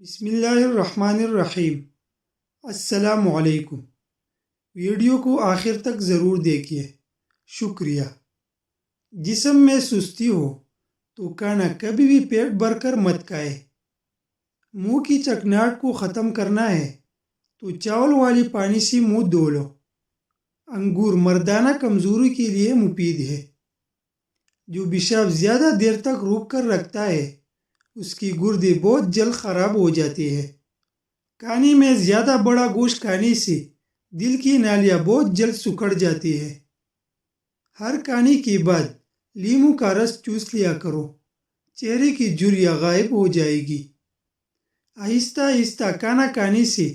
بسم اللہ الرحمن الرحیم۔ السلام علیکم۔ ویڈیو کو آخر تک ضرور دیکھیے، شکریہ۔ جسم میں سستی ہو تو کھانا کبھی بھی پیٹ بھر کر مت کھائے۔ منہ کی چکناہٹ کو ختم کرنا ہے تو چاول والی پانی سے منہ دھو لو۔ انگور مردانہ کمزوری کے لیے مفید ہے۔ جو پیشاب زیادہ دیر تک روک کر رکھتا ہے اس کی گردے بہت جلد خراب ہو جاتی ہے۔ کھانے میں زیادہ بڑا گوشت کھانے سے دل کی نالیاں بہت جلد سکڑ جاتی ہے۔ ہر کھانے کے بعد لیمو کا رس چوس لیا کرو، چہرے کی جھریاں غائب ہو جائے گی۔ آہستہ آہستہ کھانا کھانے سے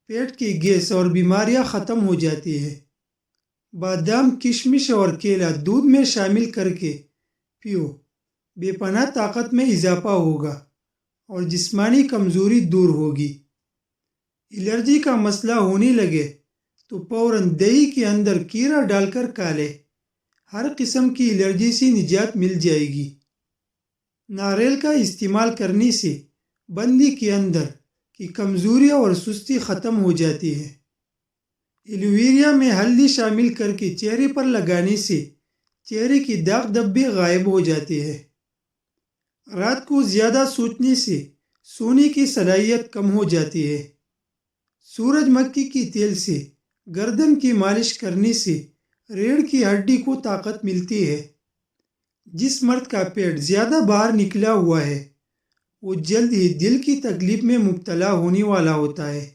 پیٹ کی گیس اور بیماریاں ختم ہو جاتی ہے۔ بادام، کشمش اور کیلا دودھ میں شامل کر کے پیو، بے پناہ طاقت میں اضافہ ہوگا اور جسمانی کمزوری دور ہوگی۔ الرجی کا مسئلہ ہونے لگے تو فوراً دہی کے اندر کیرا ڈال کر کھا لے، ہر قسم کی الرجی سے نجات مل جائے گی۔ ناریل کا استعمال کرنے سے بندی کے اندر کی کمزوریاں اور سستی ختم ہو جاتی ہے۔ ایلوویرا میں ہلدی شامل کر کے چہرے پر لگانے سے چہرے کی داغ دھبے غائب ہو جاتے ہیں۔ رات کو زیادہ سوچنے سے سونے کی صلاحیت کم ہو جاتی ہے۔ سورج مکھی کے تیل سے گردن کی مالش کرنے سے ریڑھ کی ہڈی کو طاقت ملتی ہے۔ جس مرد کا پیٹ زیادہ باہر نکلا ہوا ہے وہ جلد ہی دل کی تکلیف میں مبتلا ہونے والا ہوتا ہے۔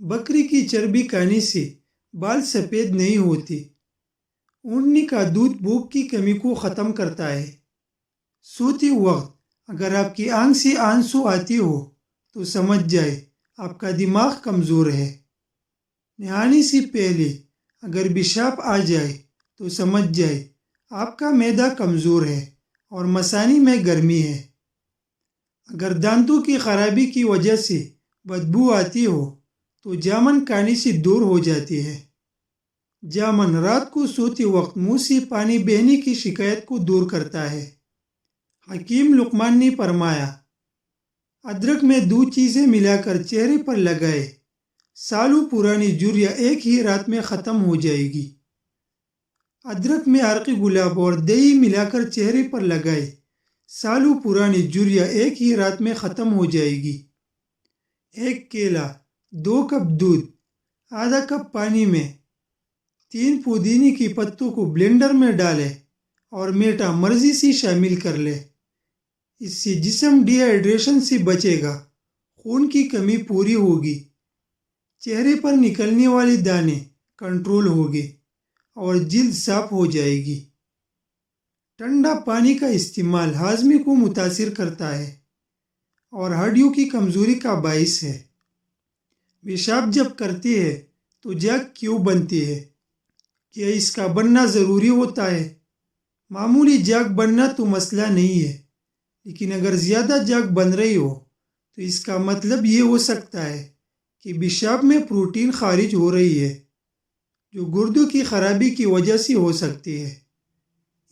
بکری کی چربی کھانے سے بال سفید نہیں ہوتے۔ اونٹنی کا دودھ بھوک کی کمی کو ختم کرتا ہے۔ سوتے وقت اگر آپ کی آنکھ سے آنسو آتی ہو تو سمجھ جائے آپ کا دماغ کمزور ہے۔ نہانے سے پہلے اگر پیشاب آ جائے تو سمجھ جائے آپ کا معدہ کمزور ہے اور مثانی میں گرمی ہے۔ اگر دانتوں کی خرابی کی وجہ سے بدبو آتی ہو تو جامن کھانے سے دور ہو جاتی ہے۔ جامن رات کو سوتے وقت منہ سے پانی بہنے کی شکایت کو دور کرتا ہے۔ حکیم لقمان نے فرمایا، ادرک میں 2 چیزیں ملا کر چہرے پر لگائے، سالوں پرانی جھریاں ایک ہی رات میں ختم ہو جائے گی۔ ادرک میں عرق گلاب اور دہی ملا کر چہرے پر لگائے، سالوں پرانی جھریاں ایک ہی رات میں ختم ہو جائے گی۔ 1 کیلا، 2 کپ دودھ، آدھا کپ پانی میں 3 پودینے کے پتوں کو بلینڈر میں ڈالیں اور میٹھا مرضی سے شامل کر لیں۔ اس سے جسم ڈی ہائیڈریشن سے بچے گا، خون کی کمی پوری ہوگی، چہرے پر نکلنے والے دانے کنٹرول ہوگے اور جلد صاف ہو جائے گی۔ ٹھنڈا پانی کا استعمال ہاضمے کو متاثر کرتا ہے اور ہڈیوں کی کمزوری کا باعث ہے۔ پیشاب جب کرتے ہیں تو جاگ کیوں بنتی ہے؟ کیا اس کا بننا ضروری ہوتا ہے؟ معمولی جاگ بننا تو مسئلہ نہیں ہے، لیکن اگر زیادہ جاگ بن رہی ہو تو اس کا مطلب یہ ہو سکتا ہے کہ پیشاب میں پروٹین خارج ہو رہی ہے جو گردوں کی خرابی کی وجہ سے ہو سکتی ہے۔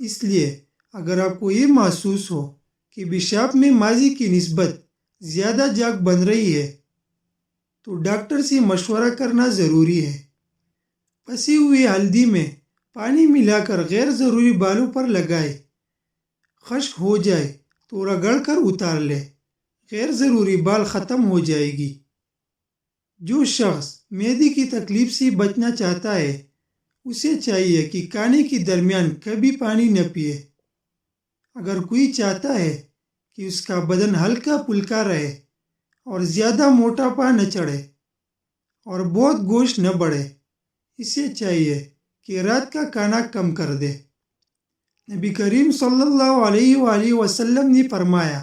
اس لیے اگر آپ کو یہ محسوس ہو کہ پیشاب میں ماضی کی نسبت زیادہ جاگ بن رہی ہے تو ڈاکٹر سے مشورہ کرنا ضروری ہے۔ پسی ہوئی ہلدی میں پانی ملا کر غیر ضروری بالوں پر لگائے، خشک ہو جائے تو رگڑ کر اتار لے، غیر ضروری بال ختم ہو جائے گی۔ جو شخص معدے کی تکلیف سے بچنا چاہتا ہے اسے چاہیے کہ کھانے کے درمیان کبھی پانی نہ پیے۔ اگر کوئی چاہتا ہے کہ اس کا بدن ہلکا پھلکا رہے اور زیادہ موٹاپا نہ چڑھے اور بہت گوشت نہ بڑھے، اسے چاہیے کہ رات کا کھانا کم کر دے۔ نبی کریم صلی اللہ علیہ وآلہ وسلم نے فرمایا،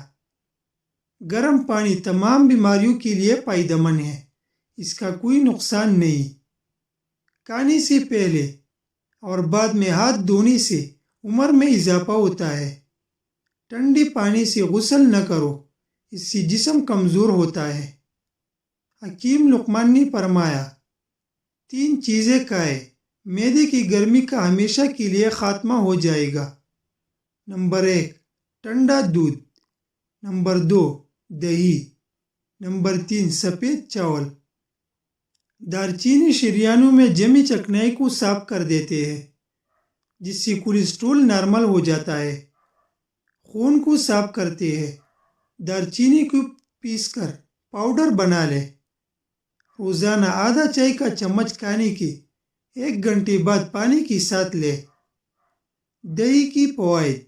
گرم پانی تمام بیماریوں کے لیے فائدہ مند ہے، اس کا کوئی نقصان نہیں۔ کھانے سے پہلے اور بعد میں ہاتھ دھونے سے عمر میں اضافہ ہوتا ہے۔ ٹھنڈے پانی سے غسل نہ کرو، اس سے جسم کمزور ہوتا ہے۔ حکیم لقمان نے فرمایا، 3 چیزیں کھائے، معدے کی گرمی کا ہمیشہ کے لیے خاتمہ ہو جائے گا۔ نمبر 1 ٹھنڈا دودھ، نمبر 2 دہی، نمبر 3 سفید چاول۔ دارچینی شریانوں میں جمی چکنائی کو صاف کر دیتے ہیں جس سے کولیسٹرول نارمل ہو جاتا ہے۔ خون کو صاف کرتے ہیں۔ دارچینی کو پیس کر پاؤڈر بنا لے۔ روزانہ آدھا چائے کا چمچ کھانے کے 1 گھنٹے بعد پانی کے ساتھ لے۔ دہی کی فوائد۔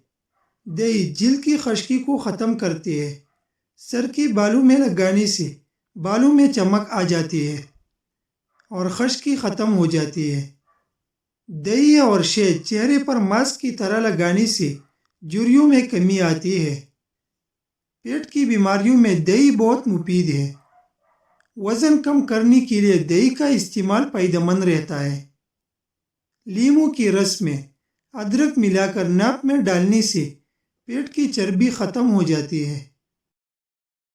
دہی جلد کی خشکی کو ختم کرتی ہے۔ سر کے بالوں میں لگانے سے بالوں میں چمک آ جاتی ہے اور خشکی ختم ہو جاتی ہے۔ دہی اور شہد چہرے پر ماسک کی طرح لگانے سے جھریوں میں کمی آتی ہے۔ پیٹ کی بیماریوں میں دہی بہت مفید ہے۔ وزن کم کرنے کے لیے دہی کا استعمال فائدہ مند رہتا ہے۔ لیموں کے رس میں ادرک ملا کر ناک میں ڈالنے سے پیٹ کی چربی ختم ہو جاتی ہے۔